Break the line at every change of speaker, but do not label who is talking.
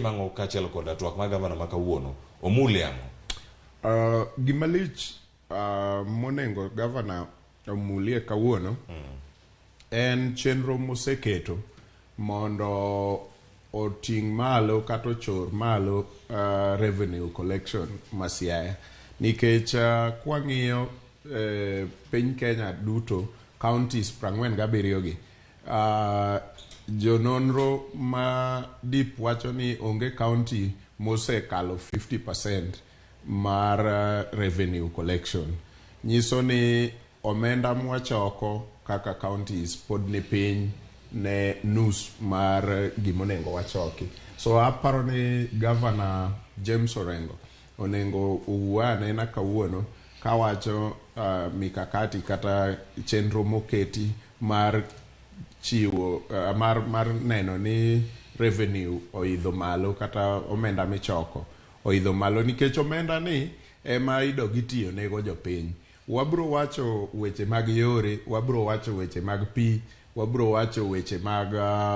Mango kachelo koda twak ma gavana ma kawuono omule ang'o?
Gimalich monengo gavana omulie kawuono en chenro moseketo mondo oting' malo kata ochor malo revenue collection ma Siaya, nikech kwang'iyo piny Kenya duto counties 47 gi jononro ma dip wacho ni onge county mosekalo 50% mar revenue collection. Nyiso ni omenda mwachoko kaka counties pod ni piny ne nus mar gimonengo wachoki. So aparo ni Governor James Orengo onengo uwane na kawuono kawacho mikakati kata chenro moketi mar chiwo mar neno ni revenue oidho malo kata omenda michoko oidho malo, nikech omenda ni ema ido gitiyo nego jopiny. Wabro wacho weche mag yore, wabro wacho weche mag pi, wabro wacho weche mag